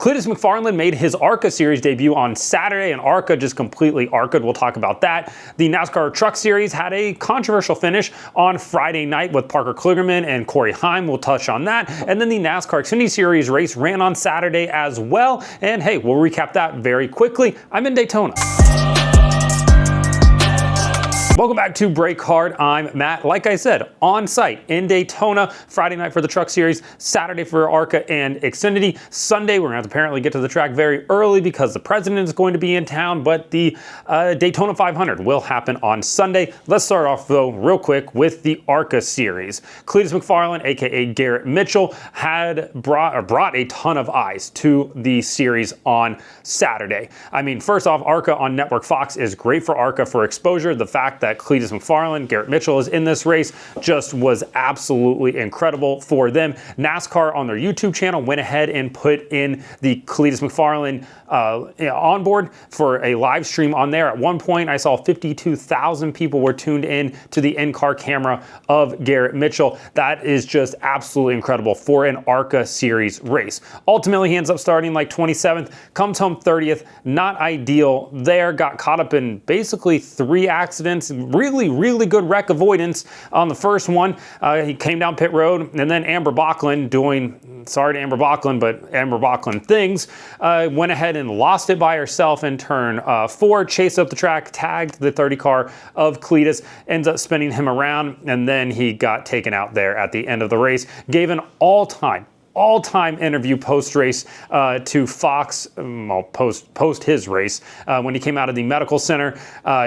Cletus McFarland made his ARCA Series debut on Saturday, and ARCA just completely ARCA'd. We'll talk about that. The NASCAR Truck Series had a controversial finish on Friday night with Parker Kligerman and Corey Heim. We'll touch on that. And then the NASCAR Xfinity Series race ran on Saturday as well. And hey, we'll recap that very quickly. I'm in Daytona. Welcome back to Break Hard. I'm Matt. Like I said, on site in Daytona, Friday night for the Truck Series, Saturday for ARCA and Xfinity. Sunday, we're going to have to apparently get to the track very early because the president is going to be in town, but the Daytona 500 will happen on Sunday. Let's start off, though, real quick with the ARCA Series. Cletus McFarland, aka Garrett Mitchell, had brought a ton of eyes to the series on Saturday. I mean, first off, ARCA on Network Fox is great for ARCA for exposure. The fact that Cletus McFarland, Garrett Mitchell is in this race just was absolutely incredible for them. NASCAR on their YouTube channel went ahead and put in the Cletus McFarland onboard for a live stream on there. At one point, I saw 52,000 people were tuned in to the in-car camera of Garrett Mitchell. That is just absolutely incredible for an ARCA Series race. Ultimately, he ends up starting like 27th, comes home 30th. Not ideal there. Got caught up in basically 3 accidents. Really good wreck avoidance on the first one. He came down pit road, and then Amber Bachland sorry to Amber Bachland, but Amber Bachland things, went ahead and lost it by herself in turn 4, chased up the track, tagged the 30 car of Cletus, ends up spinning him around, and then he got taken out there at the end of the race. Gave an all-time interview post-race to Fox, post his race. When he came out of the medical center,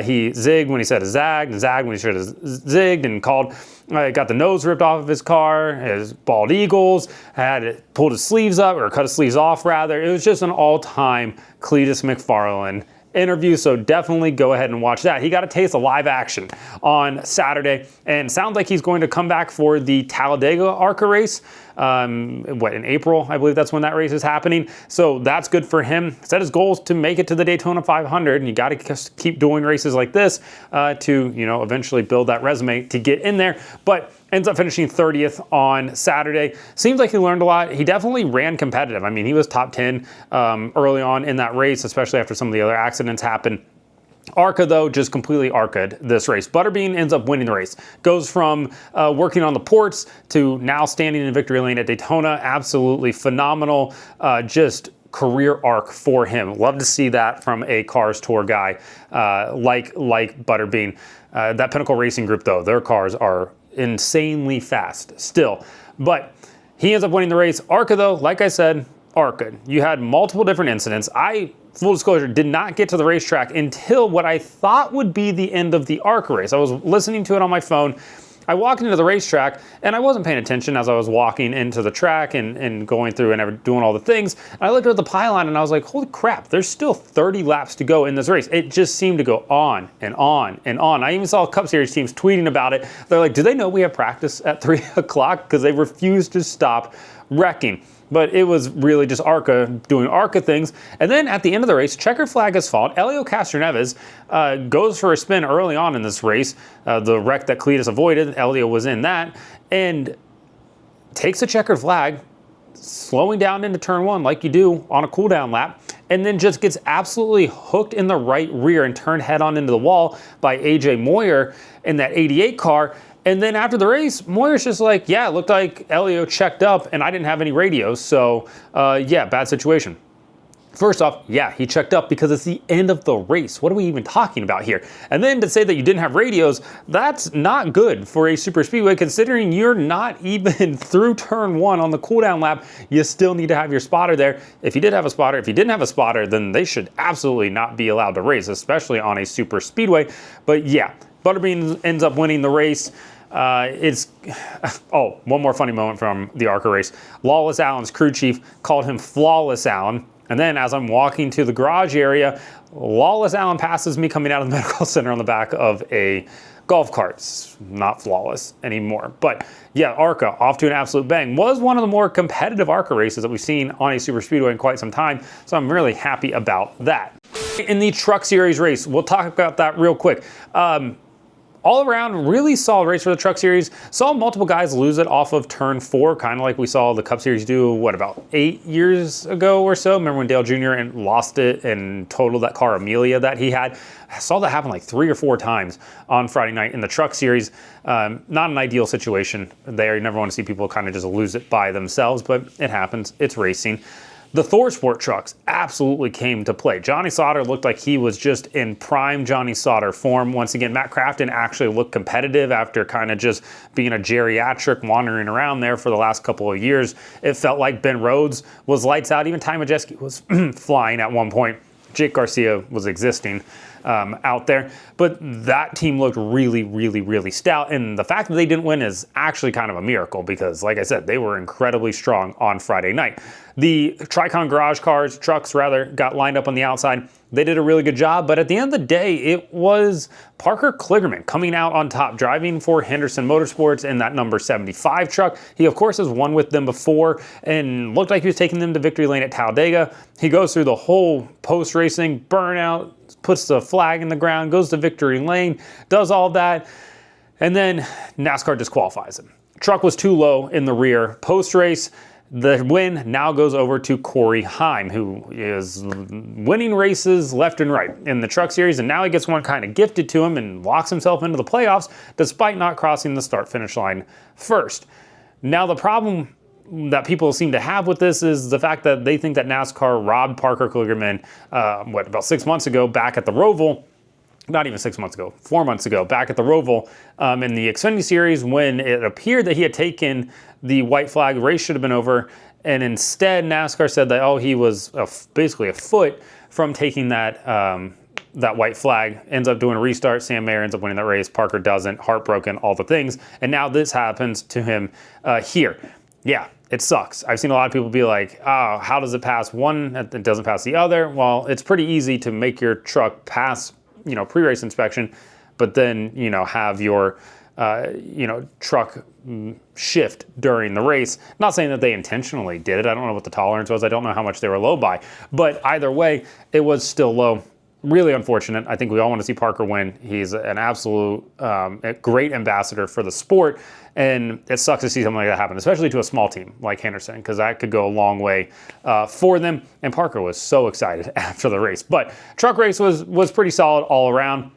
he zigged when he said a zag, and zagged when he should have zigged, and called, got the nose ripped off of his car, his bald eagles, pulled his sleeves up, or cut his sleeves off rather. It was just an all-time Cletus McFarland interview, so definitely go ahead and watch that. He got a taste of live action on Saturday, and sounds like he's going to come back for the Talladega ARCA race. In April, I believe that's when that race is happening. So that's good for him. Set his goals to make it to the Daytona 500, and you got to keep doing races like this to, eventually build that resume to get in there. But ends up finishing 30th on Saturday. Seems like he learned a lot. He definitely ran competitive. I mean, he was top 10 early on in that race, especially after some of the other accidents happened. ARCA, though, just completely ARCA'd this race. Butterbean ends up winning the race. Goes from working on the ports to now standing in victory lane at Daytona. Absolutely phenomenal, just career arc for him. Love to see that from a Cars Tour guy like Butterbean. That Pinnacle Racing Group, though, their cars are insanely fast still. But he ends up winning the race. ARCA, though, like I said, ARCA. You had multiple different incidents. Full disclosure, did not get to the racetrack until what I thought would be the end of the ARCA race. I was listening to it on my phone. I walked into the racetrack, and I wasn't paying attention as I was walking into the track and going through and doing all the things. And I looked at the pylon, and I was like, holy crap, there's still 30 laps to go in this race. It just seemed to go on and on and on. I even saw Cup Series teams tweeting about it. They're like, do they know we have practice at 3 o'clock? Because they refused to stop wrecking. But it was really just ARCA doing ARCA things. And then at the end of the race, checkered flag is fault. Helio Castroneves goes for a spin early on in this race. The wreck that Cletus avoided, Helio was in that, and takes a checkered flag, slowing down into turn 1 like you do on a cool down lap, and then just gets absolutely hooked in the right rear and turned head on into the wall by AJ Moyer in that 88 car. And then after the race, Moyer's just like, yeah, it looked like Helio checked up and I didn't have any radios. So yeah, bad situation. First off, yeah, he checked up because it's the end of the race. What are we even talking about here? And then to say that you didn't have radios, that's not good for a super speedway, considering you're not even through turn 1 on the cooldown lap. You still need to have your spotter there. If you did have a spotter, if you didn't have a spotter, then they should absolutely not be allowed to race, especially on a super speedway. But yeah, Butterbean ends up winning the race. One more funny moment from the ARCA race. Lawless Alan's crew chief called him Flawless Alan. And then as I'm walking to the garage area, Lawless Alan passes me coming out of the medical center on the back of a golf cart. It's not flawless anymore. But yeah, ARCA off to an absolute bang. Was one of the more competitive ARCA races that we've seen on a super speedway in quite some time. So I'm really happy about that. In the Truck Series race, we'll talk about that real quick. all around, really solid race for the Truck Series. Saw multiple guys lose it off of turn 4, kind of like we saw the Cup Series do, what, about 8 years ago or so? Remember when Dale Jr. lost it and totaled that car Amelia that he had? I saw that happen like 3 or 4 times on Friday night in the Truck Series. Not an ideal situation there. You never want to see people kind of just lose it by themselves, but it happens. It's racing. The Thor Sport trucks absolutely came to play. Johnny Sauter looked like he was just in prime Johnny Sauter form. Once again, Matt Crafton actually looked competitive after kind of just being a geriatric wandering around there for the last couple of years. It felt like Ben Rhodes was lights out. Even Ty Majeski was flying at one point. Jake Garcia was existing out there. But that team looked really, really, really stout. And the fact that they didn't win is actually kind of a miracle because, like I said, they were incredibly strong on Friday night. The Tricon Garage cars, trucks rather, got lined up on the outside. They did a really good job, but at the end of the day, it was Parker Kligerman coming out on top, driving for Henderson Motorsports in that number 75 truck. He, of course, has won with them before and looked like he was taking them to victory lane at Talladega. He goes through the whole post-racing burnout, puts the flag in the ground, goes to victory lane, does all that, and then NASCAR disqualifies him. Truck was too low in the rear. Post-race, the win now goes over to Corey Heim, who is winning races left and right in the Truck Series, and now he gets one kind of gifted to him and locks himself into the playoffs despite not crossing the start-finish line first. Now, the problem that people seem to have with this is the fact that they think that NASCAR robbed Parker Kligerman, about 6 months ago back at the Roval. Not even 6 months ago, 4 months ago, back at the Roval in the Xfinity Series when it appeared that he had taken the white flag. The race should have been over, and instead NASCAR said that, oh, he was basically a foot from taking that that white flag. Ends up doing a restart. Sam Mayer ends up winning that race. Parker doesn't. Heartbroken, all the things. And now this happens to him here. Yeah, it sucks. I've seen a lot of people be like, oh, how does it pass one? It doesn't pass the other. Well, it's pretty easy to make your truck pass pre-race inspection, but then, have your, truck shift during the race. Not saying that they intentionally did it. I don't know what the tolerance was. I don't know how much they were low by, but either way, it was still low. Really unfortunate. I think we all want to see Parker win. He's an absolute great ambassador for the sport, and it sucks to see something like that happen, especially to a small team like Henderson, because that could go a long way for them. And Parker was so excited after the race. But truck race was pretty solid all around.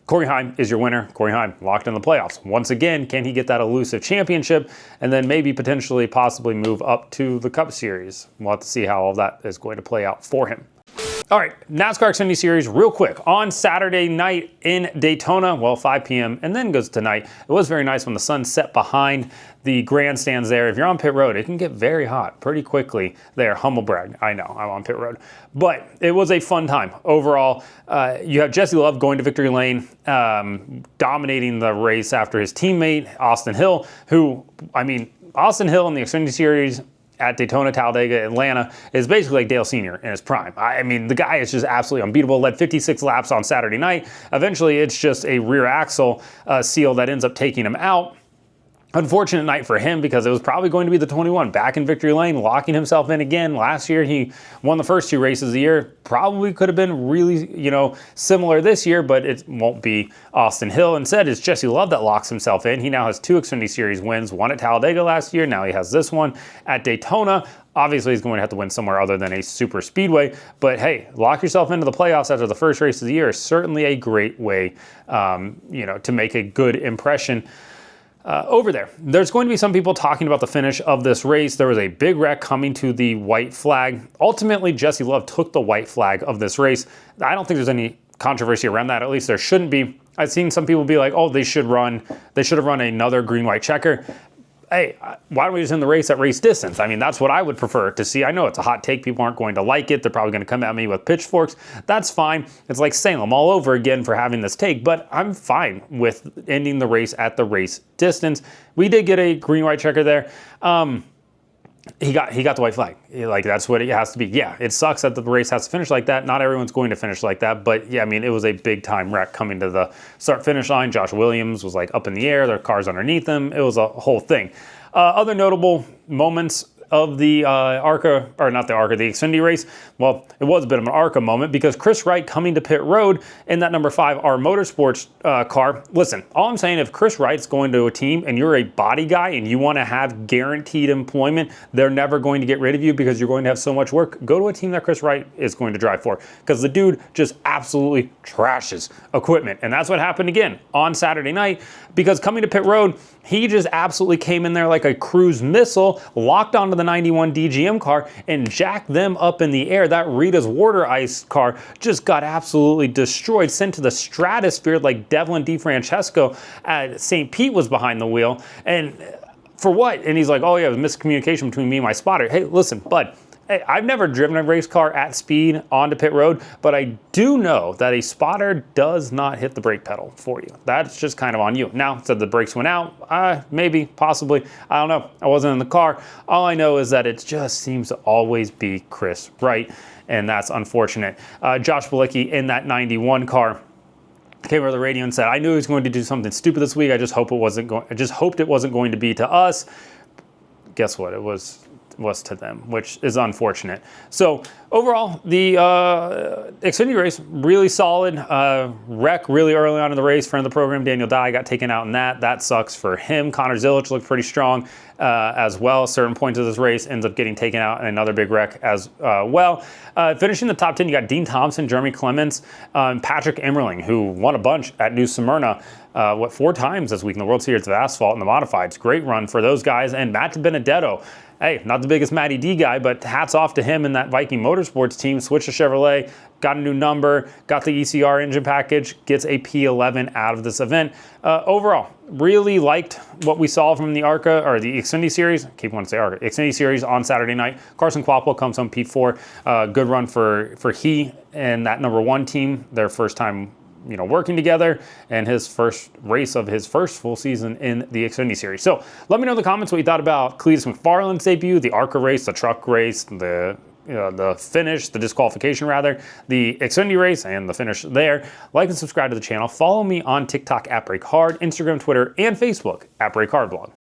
Corey Heim is your winner. Corey Heim locked in the playoffs. Once again, can he get that elusive championship and then maybe potentially possibly move up to the Cup Series? We'll have to see how all that is going to play out for him. All right, NASCAR Xfinity Series real quick. On Saturday night in Daytona, 5 p.m. and then goes to night. It was very nice when the sun set behind the grandstands there. If you're on pit road, it can get very hot pretty quickly there. Humble brag. I know, I'm on pit road. But it was a fun time. Overall, you have Jesse Love going to victory lane, dominating the race after his teammate, Austin Hill, Austin Hill in the Xfinity Series at Daytona, Talladega, Atlanta is basically like Dale Sr. in his prime. The guy is just absolutely unbeatable. Led 56 laps on Saturday night. Eventually, it's just a rear axle seal that ends up taking him out. Unfortunate night for him because it was probably going to be the 21 back in victory lane, locking himself in again. Last year, he won the first 2 races of the year. Probably could have been really, similar this year, but it won't be Austin Hill. Instead, it's Jesse Love that locks himself in. He now has 2 Xfinity Series wins, one at Talladega last year. Now he has this one at Daytona. Obviously, he's going to have to win somewhere other than a super speedway. But hey, lock yourself into the playoffs after the first race of the year is certainly a great way, to make a good impression over there. There's going to be some people talking about the finish of this race. There was a big wreck coming to the white flag. Ultimately, Jesse Love took the white flag of this race. I don't think there's any controversy around that. At least there shouldn't be. I've seen some people be like, oh, they should have run another green-white checker. Hey, why don't we just end the race at race distance? That's what I would prefer to see. I know it's a hot take. People aren't going to like it. They're probably going to come at me with pitchforks. That's fine. It's like Salem all over again for having this take, but I'm fine with ending the race at the race distance. We did get a green-white checker there. He got the white flag. That's what it has to be. Yeah, it sucks that the race has to finish like that. Not everyone's going to finish like that, but yeah, it was a big time wreck coming to the start-finish line. Josh Williams was up in the air. There were cars underneath him. It was a whole thing. Other notable moments of the ARCA, or not the ARCA, the Xfinity race, well, it was a bit of an ARCA moment because Chris Wright coming to pit road in that number 5 R Motorsports car. Listen, all I'm saying, if Chris Wright's going to a team and you're a body guy and you want to have guaranteed employment, they're never going to get rid of you because you're going to have so much work. Go to a team that Chris Wright is going to drive for, because the dude just absolutely trashes equipment. And that's what happened again on Saturday night, because coming to pit road, he just absolutely came in there like a cruise missile, locked onto the 91 DGM car and jacked them up in the air. That Rita's Water Ice car just got absolutely destroyed, sent to the stratosphere like Devlin DeFrancesco at St. Pete was behind the wheel. And for what? And he's like, oh yeah, it was miscommunication between me and my spotter. Hey, listen, bud, I've never driven a race car at speed onto pit road, but I do know that a spotter does not hit the brake pedal for you. That's just kind of on you. Now, said the brakes went out, maybe, possibly, I don't know. I wasn't in the car. All I know is that it just seems to always be Chris Wright, and that's unfortunate. Josh Bilicki in that 91 car came over the radio and said, I knew he was going to do something stupid this week. I just hoped it wasn't going to be to us. Guess what? It was to them, which is unfortunate. So overall, the Xfinity race, really solid. Wreck really early on in the race. Friend of the program, Daniel Dye, got taken out in that. That sucks for him. Connor Zilic looked pretty strong as well. Certain points of this race ends up getting taken out in another big wreck as well. Finishing the top 10, you got Dean Thompson, Jeremy Clements, Patrick Emmerling, who won a bunch at New Smyrna, 4 times this week in the World Series of Asphalt and the Modifieds. Great run for those guys. And Matt Benedetto, hey, not the biggest Matty D guy, but hats off to him and that Viking Motorsports team. Switched to Chevrolet, got a new number, got the ECR engine package, gets a P11 out of this event. Overall, really liked what we saw from the ARCA, or the Xfinity Series. I keep wanting to say ARCA. Xfinity Series on Saturday night. Carson Kvapil comes home P4. Good run for he and that number 1 team. Their first time working together, and his first race of his first full season in the Xfinity Series. So let me know in the comments what you thought about Cletus McFarland's debut, the ARCA race, the truck race, the finish, the disqualification rather, the Xfinity race, and the finish there. Like and subscribe to the channel. Follow me on TikTok at BrakeHard, Instagram, Twitter, and Facebook at BrakeHardBlog.